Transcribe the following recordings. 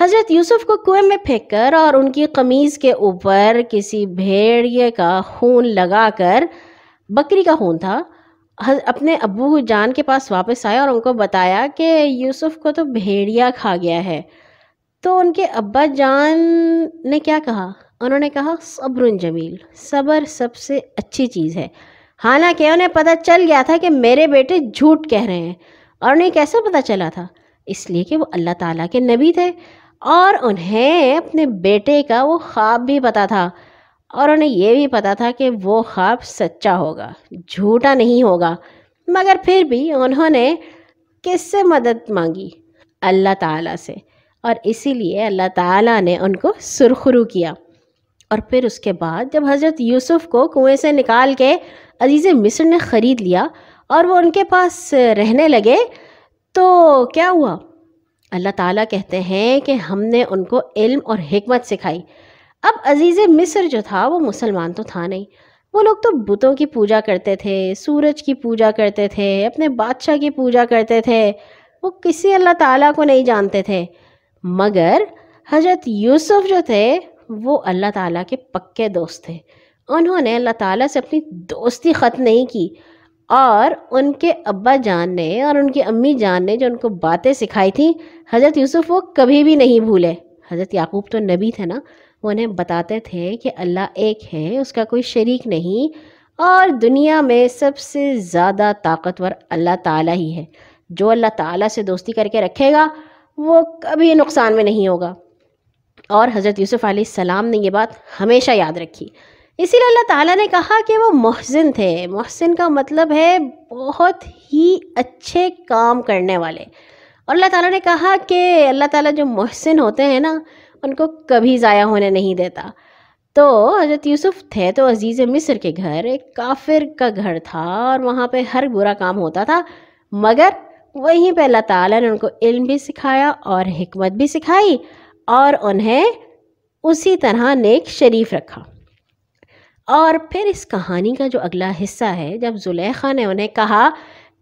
حضرت یوسف کو کنویں میں پھینک کر اور ان کی قمیض کے اوپر کسی بھیڑیے کا خون لگا کر، بکری کا خون تھا، اپنے ابو جان کے پاس واپس آیا اور ان کو بتایا کہ یوسف کو تو بھیڑیا کھا گیا ہے۔ تو ان کے ابا جان نے کیا کہا؟ انہوں نے کہا صبر جمیل، صبر سب سے اچھی چیز ہے۔ حالانکہ انہیں پتہ چل گیا تھا کہ میرے بیٹے جھوٹ کہہ رہے ہیں۔ اور انہیں کیسے پتہ چلا تھا؟ اس لیے کہ وہ اللہ تعالیٰ کے نبی تھے اور انہیں اپنے بیٹے کا وہ خواب بھی پتہ تھا، اور انہیں یہ بھی پتہ تھا کہ وہ خواب سچا ہوگا، جھوٹا نہیں ہوگا۔ مگر پھر بھی انہوں نے کس سے مدد مانگی؟ اللہ تعالیٰ سے، اور اسی لیے اللہ تعالیٰ نے ان کو سرخرو کیا۔ اور پھر اس کے بعد جب حضرت یوسف کو کنویں سے نکال کے عزیز مصر نے خرید لیا اور وہ ان کے پاس رہنے لگے، تو کیا ہوا؟ اللہ تعالیٰ کہتے ہیں کہ ہم نے ان کو علم اور حکمت سکھائی۔ اب عزیز مصر جو تھا وہ مسلمان تو تھا نہیں، وہ لوگ تو بتوں کی پوجا کرتے تھے، سورج کی پوجا کرتے تھے، اپنے بادشاہ کی پوجا کرتے تھے، وہ کسی اللہ تعالیٰ کو نہیں جانتے تھے۔ مگر حضرت یوسف جو تھے وہ اللہ تعالیٰ کے پکے دوست تھے۔ انہوں نے اللہ تعالیٰ سے اپنی دوستی ختم نہیں کی، اور ان کے ابا جان نے اور ان کی امی جان نے جو ان کو باتیں سکھائی تھیں حضرت یوسف وہ کبھی بھی نہیں بھولے۔ حضرت یعقوب تو نبی تھے نا، وہ انہیں بتاتے تھے کہ اللہ ایک ہے، اس کا کوئی شریک نہیں، اور دنیا میں سب سے زیادہ طاقتور اللہ تعالیٰ ہی ہے۔ جو اللہ تعالیٰ سے دوستی کر کے رکھے گا وہ کبھی نقصان میں نہیں ہوگا۔ اور حضرت یوسف علیہ السلام نے یہ بات ہمیشہ یاد رکھی، اسی لیے اللہ تعالیٰ نے کہا کہ وہ محسن تھے۔ محسن کا مطلب ہے بہت ہی اچھے کام کرنے والے، اور اللہ تعالیٰ نے کہا کہ اللہ تعالیٰ جو محسن ہوتے ہیں نا ان کو کبھی ضائع ہونے نہیں دیتا۔ تو حضرت یوسف تھے تو عزیز مصر کے گھر ایک کافر کا گھر تھا، اور وہاں پہ ہر برا کام ہوتا تھا، مگر وہیں پہ اللہ تعالیٰ نے ان کو علم بھی سکھایا اور حکمت بھی سکھائی، اور انہیں اسی طرح نیک شریف رکھا۔ اور پھر اس کہانی کا جو اگلا حصہ ہے، جب زلیخا نے انہیں کہا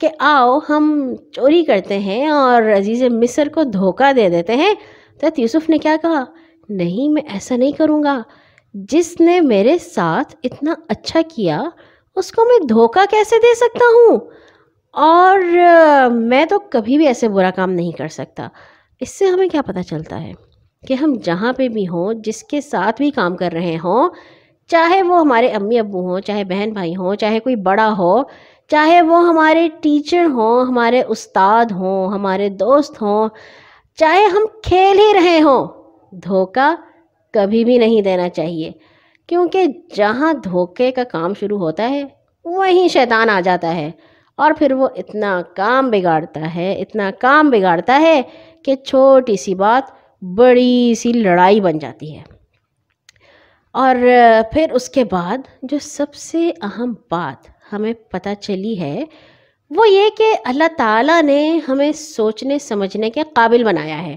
کہ آؤ ہم چوری کرتے ہیں اور عزیز مصر کو دھوکہ دے دیتے ہیں، تو یوسف نے کیا کہا؟ نہیں، میں ایسا نہیں کروں گا۔ جس نے میرے ساتھ اتنا اچھا کیا اس کو میں دھوکہ کیسے دے سکتا ہوں؟ اور میں تو کبھی بھی ایسے برا کام نہیں کر سکتا۔ اس سے ہمیں کیا پتہ چلتا ہے کہ ہم جہاں پہ بھی ہوں، جس کے ساتھ بھی کام کر رہے ہوں، چاہے وہ ہمارے امی ابو ہوں، چاہے بہن بھائی ہوں، چاہے کوئی بڑا ہو، چاہے وہ ہمارے ٹیچر ہوں، ہمارے استاد ہوں، ہمارے دوست ہوں، چاہے ہم کھیل ہی رہے ہوں، دھوکہ کبھی بھی نہیں دینا چاہیے، کیونکہ جہاں دھوکے کا کام شروع ہوتا ہے وہیں شیطان آ جاتا ہے، اور پھر وہ اتنا کام بگاڑتا ہے کہ چھوٹی سی بات بڑی سی لڑائی بن جاتی ہے۔ اور پھر اس کے بعد جو سب سے اہم بات ہمیں پتہ چلی ہے وہ یہ کہ اللہ تعالیٰ نے ہمیں سوچنے سمجھنے کے قابل بنایا ہے۔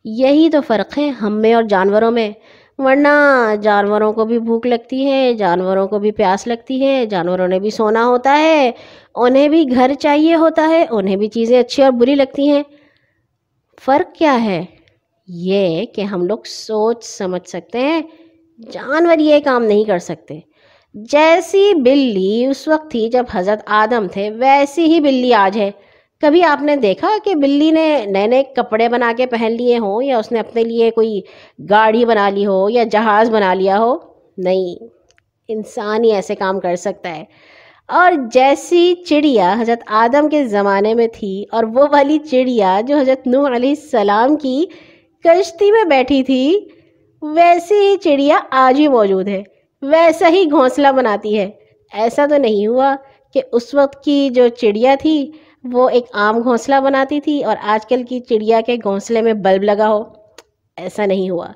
یہی تو فرق ہے ہم میں اور جانوروں میں، ورنہ جانوروں کو بھی بھوک لگتی ہے، جانوروں کو بھی پیاس لگتی ہے، جانوروں نے بھی سونا ہوتا ہے، انہیں بھی گھر چاہیے ہوتا ہے، انہیں بھی چیزیں اچھی اور بری لگتی ہیں۔ فرق کیا ہے؟ یہ کہ ہم لوگ سوچ سمجھ سکتے ہیں، جانور یہ کام نہیں کر سکتے۔ جیسی بلی اس وقت تھی جب حضرت آدم تھے، ویسی ہی بلی آج ہے۔ کبھی آپ نے دیکھا کہ بلی نے نئے نئے کپڑے بنا کے پہن لیے ہوں، یا اس نے اپنے لیے کوئی گاڑی بنا لی ہو یا جہاز بنا لیا ہو؟ نہیں، انسان ہی ایسے کام کر سکتا ہے۔ اور جیسی چڑیا حضرت آدم کے زمانے میں تھی، اور وہ والی چڑیا جو حضرت نوح علیہ السلام کی کشتی میں بیٹھی تھی، ویسی ہی چڑیا آج بھی موجود ہے، ویسا ہی گھونسلہ بناتی ہے۔ ایسا تو نہیں ہوا کہ اس وقت کی جو چڑیا تھی وہ ایک عام گھونسلہ بناتی تھی اور آج کل کی چڑیا کے گھونسلے میں بلب لگا ہو، ایسا نہیں ہوا۔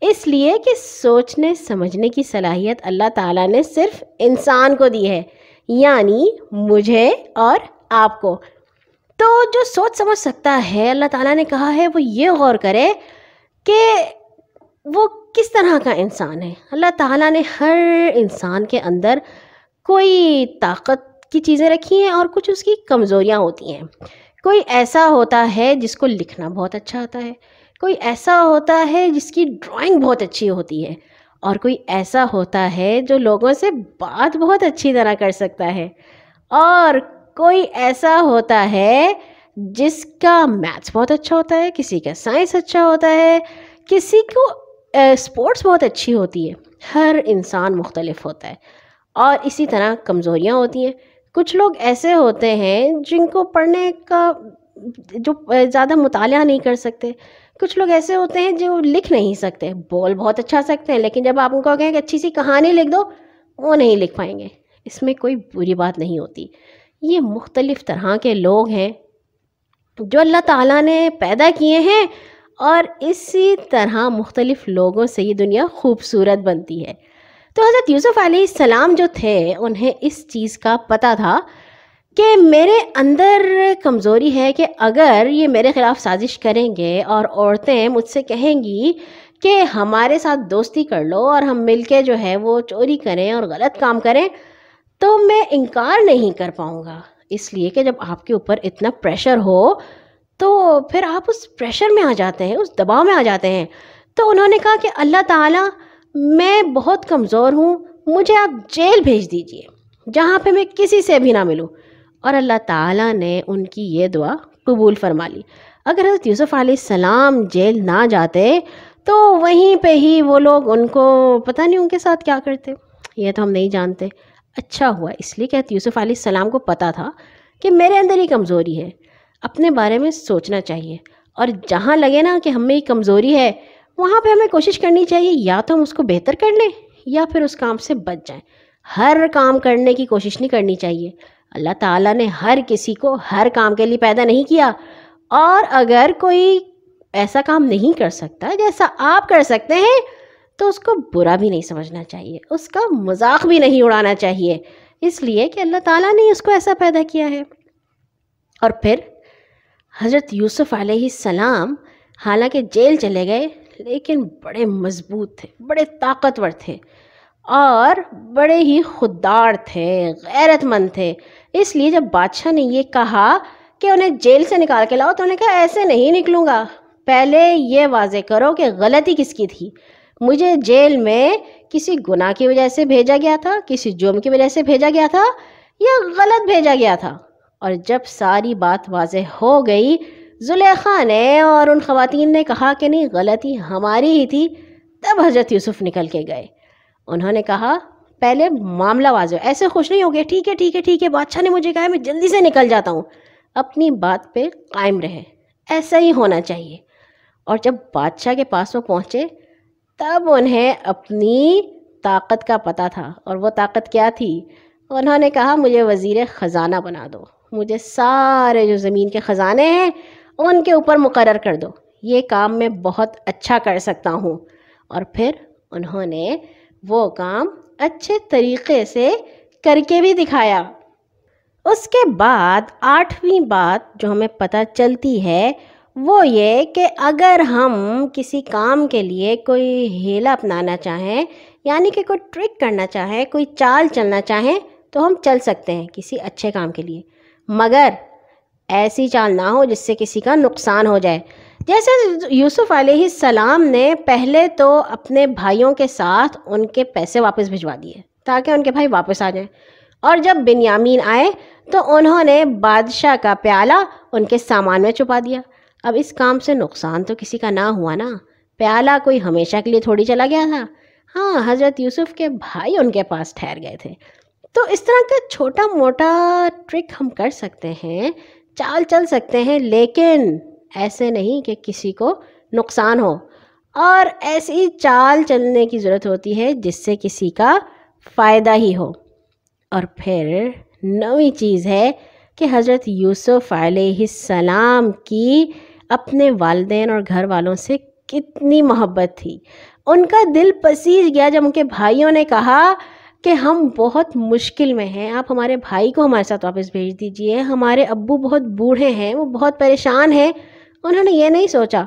اس لیے کہ سوچنے سمجھنے کی صلاحیت اللہ تعالیٰ نے صرف انسان کو دی ہے، یعنی مجھے اور آپ کو۔ تو جو سوچ سمجھ سکتا ہے، اللہ تعالیٰ نے کہا ہے وہ یہ غور کرے کہ وہ کس طرح کا انسان ہے۔ اللہ تعالیٰ نے ہر انسان کے اندر کوئی طاقت کی چیزیں رکھی ہیں اور کچھ اس کی کمزوریاں ہوتی ہیں۔ کوئی ایسا ہوتا ہے جس کو لکھنا بہت اچھا آتا ہے، کوئی ایسا ہوتا ہے جس کی ڈرائنگ بہت اچھی ہوتی ہے، اور کوئی ایسا ہوتا ہے جو لوگوں سے بات بہت اچھی طرح کر سکتا ہے، اور کوئی ایسا ہوتا ہے جس کا میتھس بہت اچھا ہوتا ہے، کسی کا سائنس اچھا ہوتا ہے، کسی کو اسپورٹس بہت اچھی ہوتی ہے۔ ہر انسان مختلف ہوتا ہے، اور اسی طرح کمزوریاں ہوتی ہیں۔ کچھ لوگ ایسے ہوتے ہیں جن کو پڑھنے کا جو زیادہ مطالعہ نہیں کر سکتے، کچھ لوگ ایسے ہوتے ہیں جو لکھ نہیں سکتے، بول بہت اچھا سکتے ہیں، لیکن جب آپ ان کو کہیں کہ اچھی سی کہانی لکھ دو، وہ نہیں لکھ پائیں گے۔ اس میں کوئی بری بات نہیں ہوتی۔ یہ مختلف طرح کے لوگ ہیں جو اللہ تعالیٰ نے پیدا کیے ہیں، اور اسی طرح مختلف لوگوں سے یہ دنیا خوبصورت بنتی ہے۔ تو حضرت یوسف علیہ السلام جو تھے، انہیں اس چیز کا پتہ تھا کہ میرے اندر کمزوری ہے کہ اگر یہ میرے خلاف سازش کریں گے اور عورتیں مجھ سے کہیں گی کہ ہمارے ساتھ دوستی کر لو اور ہم مل کے جو ہے وہ چوری کریں اور غلط کام کریں، تو میں انکار نہیں کر پاؤں گا۔ اس لیے کہ جب آپ کے اوپر اتنا پریشر ہو تو پھر آپ اس پریشر میں آ جاتے ہیں، اس دباؤ میں آ جاتے ہیں۔ تو انہوں نے کہا کہ اللہ تعالیٰ، میں بہت کمزور ہوں، مجھے آپ جیل بھیج دیجئے جہاں پہ میں کسی سے بھی نہ ملوں۔ اور اللہ تعالیٰ نے ان کی یہ دعا قبول فرما لی۔ اگر حضرت یوسف علیہ السلام جیل نہ جاتے تو وہیں پہ ہی وہ لوگ ان کو پتہ نہیں ان کے ساتھ کیا کرتے، یہ تو ہم نہیں جانتے۔ اچھا ہوا اس لیے کہ حضرت یوسف علیہ السلام کو پتہ تھا کہ میرے اندر ہی کمزوری ہے، اپنے بارے میں سوچنا چاہیے، اور جہاں لگے نا کہ ہم میں یہ کمزوری ہے وہاں پہ ہمیں کوشش کرنی چاہیے یا تو ہم اس کو بہتر کر لیں یا پھر اس کام سے بچ جائیں۔ ہر کام کرنے کی کوشش نہیں کرنی چاہیے۔ اللہ تعالیٰ نے ہر کسی کو ہر کام کے لیے پیدا نہیں کیا، اور اگر کوئی ایسا کام نہیں کر سکتا جیسا آپ کر سکتے ہیں تو اس کو برا بھی نہیں سمجھنا چاہیے، اس کا مذاق بھی نہیں اڑانا چاہیے، اس لیے کہ اللہ تعالیٰ نے اس کو ایسا پیدا کیا ہے۔ اور پھر حضرت یوسف علیہ السلام حالانکہ جیل چلے گئے، لیکن بڑے مضبوط تھے، بڑے طاقتور تھے، اور بڑے ہی خوددار تھے، غیرت مند تھے۔ اس لیے جب بادشاہ نے یہ کہا کہ انہیں جیل سے نکال کے لاؤ تو انہوں نے کہا ایسے نہیں نکلوں گا، پہلے یہ واضح کرو کہ غلطی کس کی تھی۔ مجھے جیل میں کسی گناہ کی وجہ سے بھیجا گیا تھا، کسی جرم کی وجہ سے بھیجا گیا تھا، یا غلط بھیجا گیا تھا؟ اور جب ساری بات واضح ہو گئی، زلیخا نے اور ان خواتین نے کہا کہ نہیں، غلطی ہماری ہی تھی، تب حضرت یوسف نکل کے گئے۔ انہوں نے کہا پہلے معاملہ واضح، ایسے خوش نہیں ہو گئے، ٹھیک ہے ٹھیک ہے ٹھیک ہے، بادشاہ نے مجھے کہا ہے میں جلدی سے نکل جاتا ہوں۔ اپنی بات پہ قائم رہے، ایسا ہی ہونا چاہیے۔ اور جب بادشاہ کے پاس وہ پہنچے تب انہیں اپنی طاقت کا پتہ تھا، اور وہ طاقت کیا تھی؟ انہوں نے کہا مجھے وزیر خزانہ بنا دو، مجھے سارے جو زمین کے خزانے ہیں ان کے اوپر مقرر کر دو، یہ کام میں بہت اچھا کر سکتا ہوں۔ اور پھر انہوں نے وہ کام اچھے طریقے سے کر کے بھی دکھایا۔ اس کے بعد 8ویں بات جو ہمیں پتہ چلتی ہے وہ یہ کہ اگر ہم کسی کام کے لیے کوئی ہیلہ اپنانا چاہیں، یعنی کہ کوئی ٹرک کرنا چاہیں، کوئی چال چلنا چاہیں، تو ہم چل سکتے ہیں کسی اچھے کام کے لیے، مگر ایسی چال نہ ہو جس سے کسی کا نقصان ہو جائے۔ جیسے یوسف علیہ السلام نے پہلے تو اپنے بھائیوں کے ساتھ ان کے پیسے واپس بھجوا دیے تاکہ ان کے بھائی واپس آ جائیں، اور جب بنیامین آئے تو انہوں نے بادشاہ کا پیالہ ان کے سامان میں چھپا دیا۔ اب اس کام سے نقصان تو کسی کا نہ ہوا نا، پیالہ کوئی ہمیشہ کے لیے تھوڑی چلا گیا تھا۔ ہاں، حضرت یوسف کے بھائی ان کے پاس ٹھہر گئے تھے۔ تو اس طرح کا چھوٹا موٹا ٹرک ہم کر سکتے ہیں، چال چل سکتے ہیں، لیکن ایسے نہیں کہ کسی کو نقصان ہو، اور ایسی چال چلنے کی ضرورت ہوتی ہے جس سے کسی کا فائدہ ہی ہو۔ اور پھر 9ویں چیز ہے کہ حضرت یوسف علیہ السلام کی اپنے والدین اور گھر والوں سے کتنی محبت تھی۔ ان کا دل پسیج گیا جب ان کے بھائیوں نے کہا کہ ہم بہت مشکل میں ہیں، آپ ہمارے بھائی کو ہمارے ساتھ واپس بھیج دیجئے، ہمارے ابو بہت بوڑھے ہیں، وہ بہت پریشان ہیں۔ انہوں نے یہ نہیں سوچا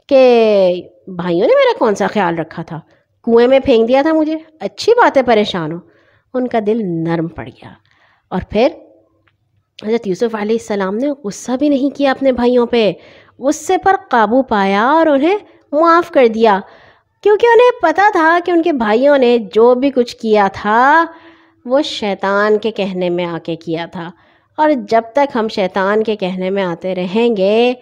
کہ بھائیوں نے میرا کون سا خیال رکھا تھا، کنویں میں پھینک دیا تھا مجھے، اچھی بات ہے پریشان ہو۔ ان کا دل نرم پڑ گیا۔ اور پھر حضرت یوسف علیہ السلام نے غصہ بھی نہیں کیا اپنے بھائیوں پہ، غصے پر قابو پایا اور انہیں معاف کر دیا، کیونکہ انہیں پتہ تھا کہ ان کے بھائیوں نے جو بھی کچھ کیا تھا وہ شیطان کے کہنے میں آ کے کیا تھا، اور جب تک ہم شیطان کے کہنے میں آتے رہیں گے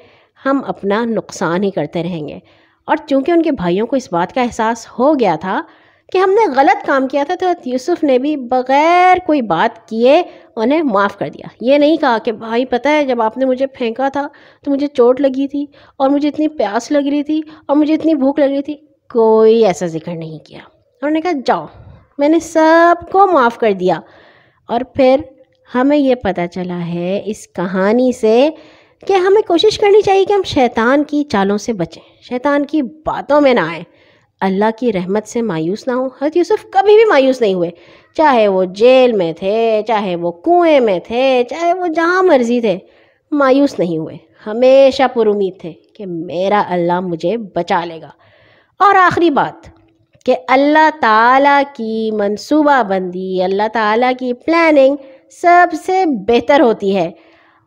ہم اپنا نقصان ہی کرتے رہیں گے۔ اور چونکہ ان کے بھائیوں کو اس بات کا احساس ہو گیا تھا کہ ہم نے غلط کام کیا تھا، تو یوسف نے بھی بغیر کوئی بات کیے انہیں معاف کر دیا۔ یہ نہیں کہا کہ بھائی پتہ ہے جب آپ نے مجھے پھینکا تھا تو مجھے چوٹ لگی تھی اور مجھے اتنی پیاس لگ رہی تھی اور مجھے اتنی بھوک لگ رہی تھی، کوئی ایسا ذکر نہیں کیا۔ انہوں نے کہا جاؤ میں نے سب کو معاف کر دیا۔ اور پھر ہمیں یہ پتہ چلا ہے اس کہانی سے کہ ہمیں کوشش کرنی چاہیے کہ ہم شیطان کی چالوں سے بچیں، شیطان کی باتوں میں نہ آئیں، اللہ کی رحمت سے مایوس نہ ہوں۔ حضرت یوسف کبھی بھی مایوس نہیں ہوئے، چاہے وہ جیل میں تھے، چاہے وہ کنویں میں تھے، چاہے وہ جہاں مرضی تھے، مایوس نہیں ہوئے، ہمیشہ پر امید تھے کہ میرا اللہ مجھے بچا لے گا۔ اور آخری بات کہ اللہ تعالیٰ کی منصوبہ بندی، اللہ تعالیٰ کی پلاننگ سب سے بہتر ہوتی ہے۔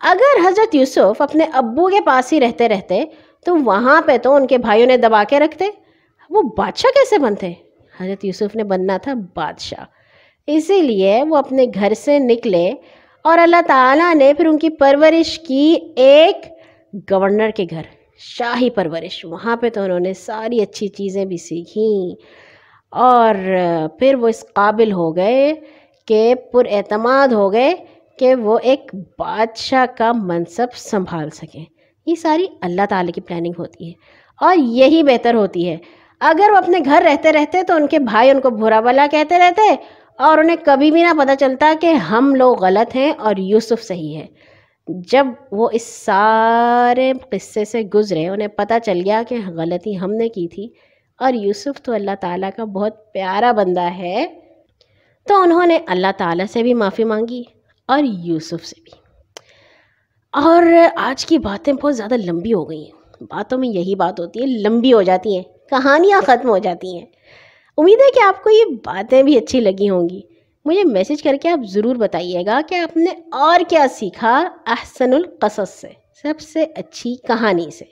اگر حضرت یوسف اپنے ابو کے پاس ہی رہتے تو وہاں پہ تو ان کے بھائیوں نے دبا کے رکھتے، وہ بادشاہ کیسے بنتے؟ حضرت یوسف نے بننا تھا بادشاہ، اسی لیے وہ اپنے گھر سے نکلے اور اللہ تعالیٰ نے پھر ان کی پرورش کی ایک گورنر کے گھر، شاہی پرورش۔ وہاں پہ تو انہوں نے ساری اچھی چیزیں بھی سیکھیں اور پھر وہ اس قابل ہو گئے کہ پر اعتماد ہو گئے کہ وہ ایک بادشاہ کا منصب سنبھال سکیں۔ یہ ساری اللہ تعالیٰ کی پلاننگ ہوتی ہے اور یہی بہتر ہوتی ہے۔ اگر وہ اپنے گھر رہتے تو ان کے بھائی ان کو برا بھلا کہتے رہتے اور انہیں کبھی بھی نہ پتہ چلتا کہ ہم لوگ غلط ہیں اور یوسف صحیح ہے۔ جب وہ اس سارے قصے سے گزرے انہیں پتہ چل گیا کہ غلطی ہم نے کی تھی اور یوسف تو اللہ تعالیٰ کا بہت پیارا بندہ ہے، تو انہوں نے اللہ تعالیٰ سے بھی معافی مانگی اور یوسف سے بھی۔ اور آج کی باتیں بہت زیادہ لمبی ہو گئی ہیں، باتوں میں یہی بات ہوتی ہے، لمبی ہو جاتی ہیں، کہانیاں ختم ہو جاتی ہیں۔ امید ہے کہ آپ کو یہ باتیں بھی اچھی لگی ہوں گی۔ مجھے میسج کر کے آپ ضرور بتائیے گا کہ آپ نے اور کیا سیکھا احسن القصص سے، سب سے اچھی کہانی سے۔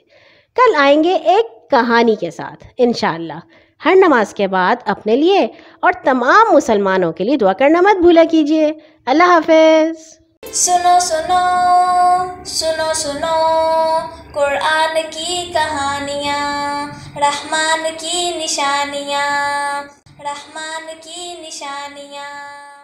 کل آئیں گے ایک کہانی کے ساتھ انشاءاللہ۔ ہر نماز کے بعد اپنے لیے اور تمام مسلمانوں کے لیے دعا کرنا مت بھولا کیجیے۔ اللہ حافظ۔ سنو سنو سنو سنو قرآن کی کہانیاں، رحمان کی نشانیاں، رحمان کی نشانیاں۔